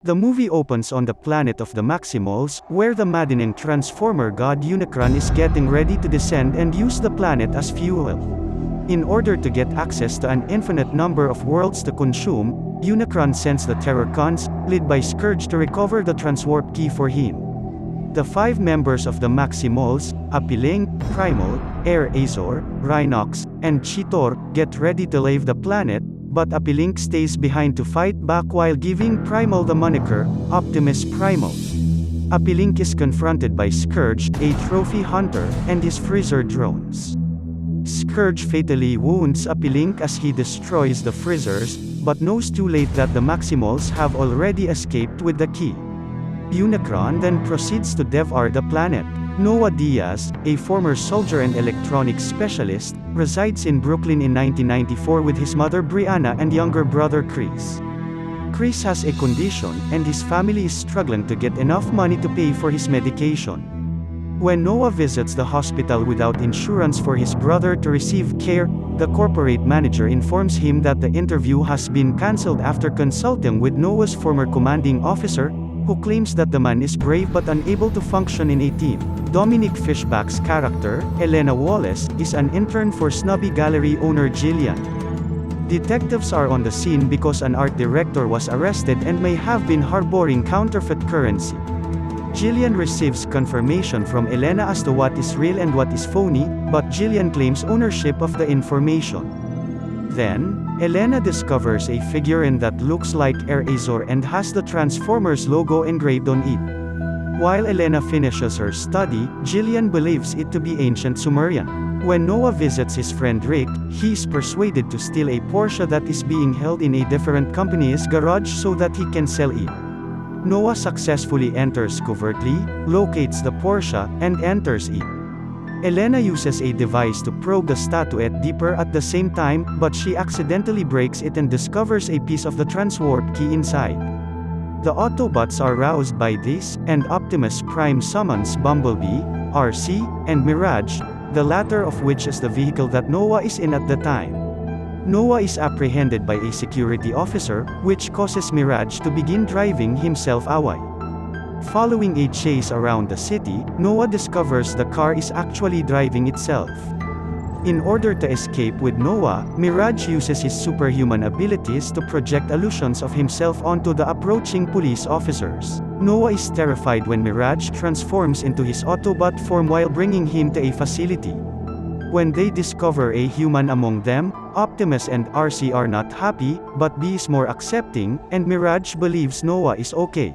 The movie opens on the planet of the Maximals, where the maddening Transformer god Unicron is getting ready to descend and use the planet as fuel. In order to get access to an infinite number of worlds to consume, Unicron sends the Terrorcons, led by Scourge, to recover the transwarp key for him. The 5 members of the Maximals, Apiling, Primal, Air Azor, Rhinox, and Cheetor, get ready to leave the planet, but Apiling stays behind to fight back while giving Primal the moniker, Optimus Primal. Apiling is confronted by Scourge, a trophy hunter, and his freezer drones. Scourge fatally wounds Apiling as he destroys the freezers, but knows too late that the Maximals have already escaped with the key. Unicron then proceeds to devour the planet. Noah Diaz, a former soldier and electronics specialist, resides in Brooklyn in 1994 with his mother Brianna and younger brother Chris. Chris has a condition, and his family is struggling to get enough money to pay for his medication. When Noah visits the hospital without insurance for his brother to receive care, the corporate manager informs him that the interview has been cancelled after consulting with Noah's former commanding officer, who claims that the man is brave but unable to function in a team. Dominic Fishback's character, Elena Wallace, is an intern for snobby gallery owner Jillian. Detectives are on the scene because an art director was arrested and may have been harboring counterfeit currency. Jillian receives confirmation from Elena as to what is real and what is phony, but Jillian claims ownership of the information. Then, Elena discovers a figurine that looks like Air Azor and has the Transformers logo engraved on it. While Elena finishes her study, Jillian believes it to be ancient Sumerian. When Noah visits his friend Rick, he is persuaded to steal a Porsche that is being held in a different company's garage so that he can sell it. Noah successfully enters covertly, locates the Porsche, and enters it. Elena uses a device to probe the statuette deeper at the same time, but she accidentally breaks it and discovers a piece of the transwarp key inside. The Autobots are roused by this, and Optimus Prime summons Bumblebee, RC, and Mirage, the latter of which is the vehicle that Noah is in at the time. Noah is apprehended by a security officer, which causes Mirage to begin driving himself away. Following a chase around the city, Noah discovers the car is actually driving itself. In order to escape with Noah, Mirage uses his superhuman abilities to project illusions of himself onto the approaching police officers. Noah is terrified when Mirage transforms into his Autobot form while bringing him to a facility. When they discover a human among them, Optimus and RC are not happy, but B is more accepting, and Mirage believes Noah is okay.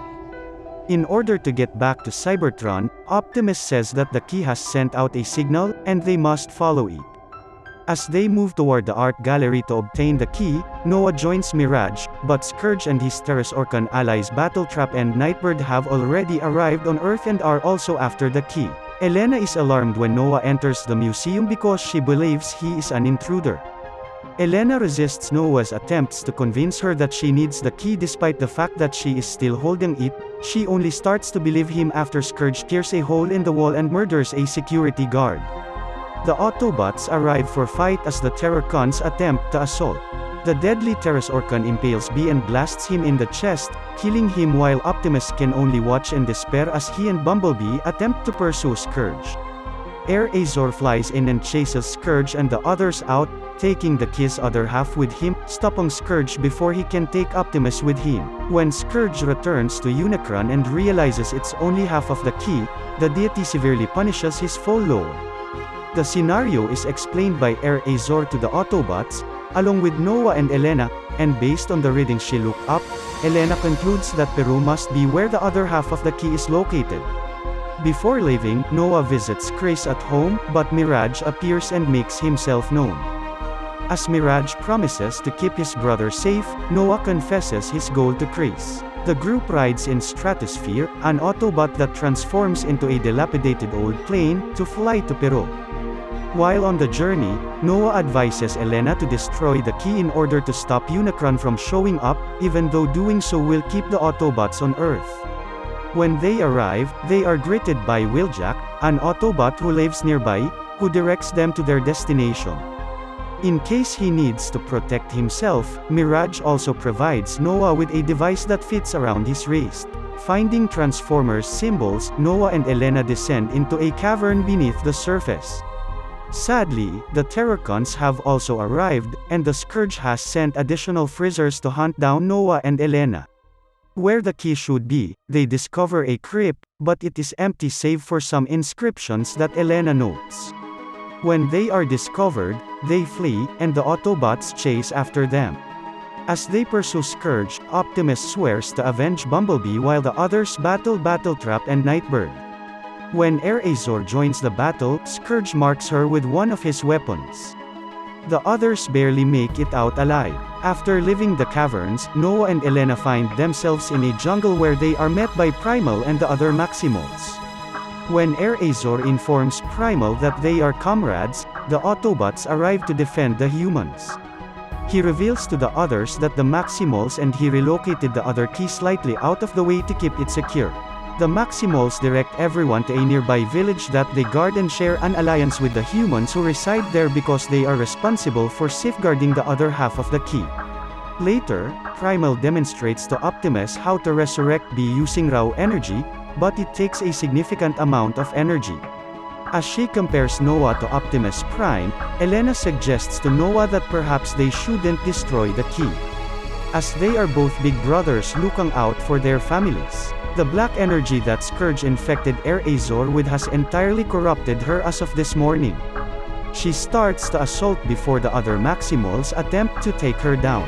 In order to get back to Cybertron, Optimus says that the key has sent out a signal, and they must follow it. As they move toward the art gallery to obtain the key, Noah joins Mirage, but Scourge and his Terrorcon allies Battletrap and Nightbird have already arrived on Earth and are also after the key. Elena is alarmed when Noah enters the museum because she believes he is an intruder. Elena resists Noah's attempts to convince her that she needs the key despite the fact that she is still holding it. She only starts to believe him after Scourge tears a hole in the wall and murders a security guard. The Autobots arrive for fight as the Terrorcons attempt to assault. The deadly Terrorcon impales B and blasts him in the chest, killing him while Optimus can only watch in despair as he and Bumblebee attempt to pursue Scourge. Air Azor flies in and chases Scourge and the others out, taking the key's other half with him, stopping Scourge before he can take Optimus with him. When Scourge returns to Unicron and realizes it's only half of the key, the deity severely punishes his follower. The scenario is explained by Air Azor to the Autobots, along with Noah and Elena, and based on the reading she looked up, Elena concludes that Peru must be where the other half of the key is located. Before leaving, Noah visits Chris at home, but Mirage appears and makes himself known. As Mirage promises to keep his brother safe, Noah confesses his goal to Chris. The group rides in Stratosphere, an Autobot that transforms into a dilapidated old plane, to fly to Peru. While on the journey, Noah advises Elena to destroy the key in order to stop Unicron from showing up, even though doing so will keep the Autobots on Earth. When they arrive, they are greeted by Wheeljack, an Autobot who lives nearby, who directs them to their destination. In case he needs to protect himself, Mirage also provides Noah with a device that fits around his wrist. Finding Transformers symbols, Noah and Elena descend into a cavern beneath the surface. Sadly, the Terrorcons have also arrived, and the Scourge has sent additional Freezers to hunt down Noah and Elena. Where the key should be, they discover a crypt, but it is empty save for some inscriptions that Elena notes. When they are discovered, they flee, and the Autobots chase after them. As they pursue Scourge, Optimus swears to avenge Bumblebee while the others battle Battletrap and Nightbird. When Air Azor joins the battle, Scourge marks her with one of his weapons. The others barely make it out alive. After leaving the caverns, Noah and Elena find themselves in a jungle where they are met by Primal and the other Maximals. When Air Azor informs Primal that they are comrades, the Autobots arrive to defend the humans. He reveals to the others that the Maximals and he relocated the other key slightly out of the way to keep it secure. The Maximals direct everyone to a nearby village that they guard and share an alliance with the humans who reside there because they are responsible for safeguarding the other half of the key. Later, Primal demonstrates to Optimus how to resurrect B using raw energy, but it takes a significant amount of energy. As she compares Noah to Optimus Prime, Elena suggests to Noah that perhaps they shouldn't destroy the key, as they are both big brothers looking out for their families. The black energy that Scourge infected Air Azor with has entirely corrupted her as of this morning. She starts to assault before the other Maximals attempt to take her down.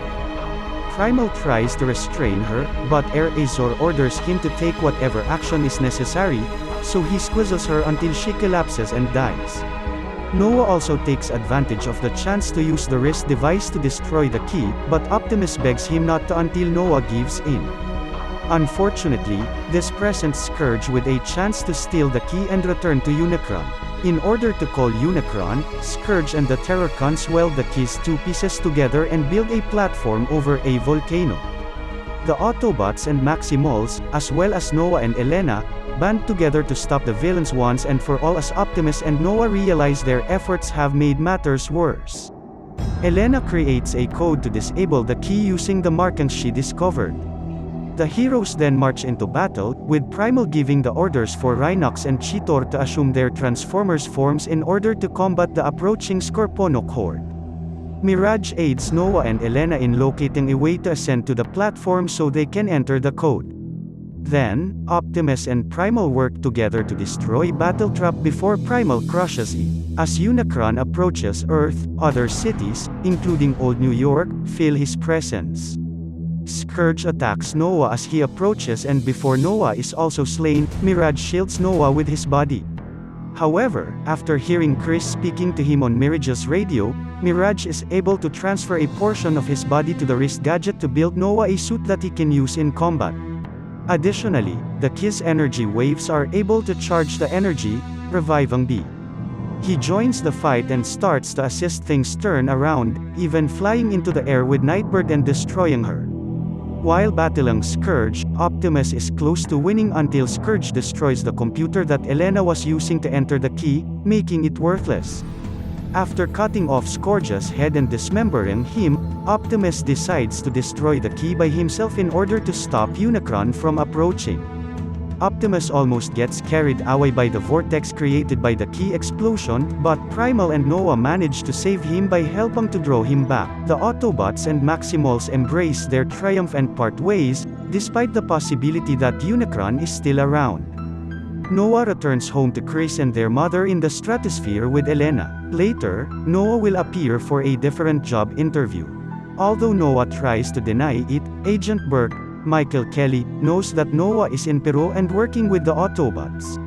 Primal tries to restrain her, but Air Azor orders him to take whatever action is necessary, so he squeezes her until she collapses and dies. Noah also takes advantage of the chance to use the wrist device to destroy the key, but Optimus begs him not to until Noah gives in. Unfortunately, this presents Scourge with a chance to steal the key and return to Unicron. In order to call Unicron, Scourge and the Terrorcons weld the key's two pieces together and build a platform over a volcano. The Autobots and Maximals, as well as Noah and Elena, band together to stop the villains once and for all as Optimus and Noah realize their efforts have made matters worse. Elena creates a code to disable the key using the markings she discovered. The heroes then march into battle, with Primal giving the orders for Rhinox and Cheetor to assume their Transformers forms in order to combat the approaching Scorponok horde. Mirage aids Noah and Elena in locating a way to ascend to the platform so they can enter the code. Then, Optimus and Primal work together to destroy Battletrap before Primal crushes it. As Unicron approaches Earth, other cities, including Old New York, feel his presence. Scourge attacks Noah as he approaches, and before Noah is also slain, Mirage shields Noah with his body. However, after hearing Chris speaking to him on Mirage's radio, Mirage is able to transfer a portion of his body to the wrist gadget to build Noah a suit that he can use in combat. Additionally, the key's energy waves are able to charge the energy, reviving B. He joins the fight and starts to assist things turn around, even flying into the air with Nightbird and destroying her. While battling Scourge, Optimus is close to winning until Scourge destroys the computer that Elena was using to enter the key, making it worthless. After cutting off Scourge's head and dismembering him, Optimus decides to destroy the key by himself in order to stop Unicron from approaching. Optimus almost gets carried away by the vortex created by the key explosion, but Primal and Noah manage to save him by helping to draw him back. The Autobots and Maximals embrace their triumph and part ways, despite the possibility that Unicron is still around. Noah returns home to Chris and their mother in the stratosphere with Elena. Later, Noah will appear for a different job interview. Although Noah tries to deny it, Agent Burke, Michael Kelly, knows that Noah is in Peru and working with the Autobots.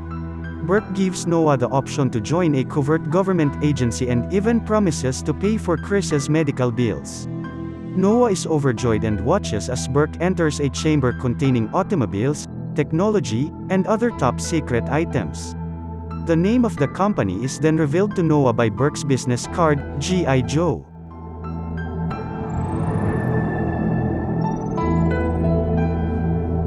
Burke gives Noah the option to join a covert government agency and even promises to pay for Chris's medical bills. Noah is overjoyed and watches as Burke enters a chamber containing automobiles, technology, and other top-secret items. The name of the company is then revealed to Noah by Burke's business card, G.I. Joe.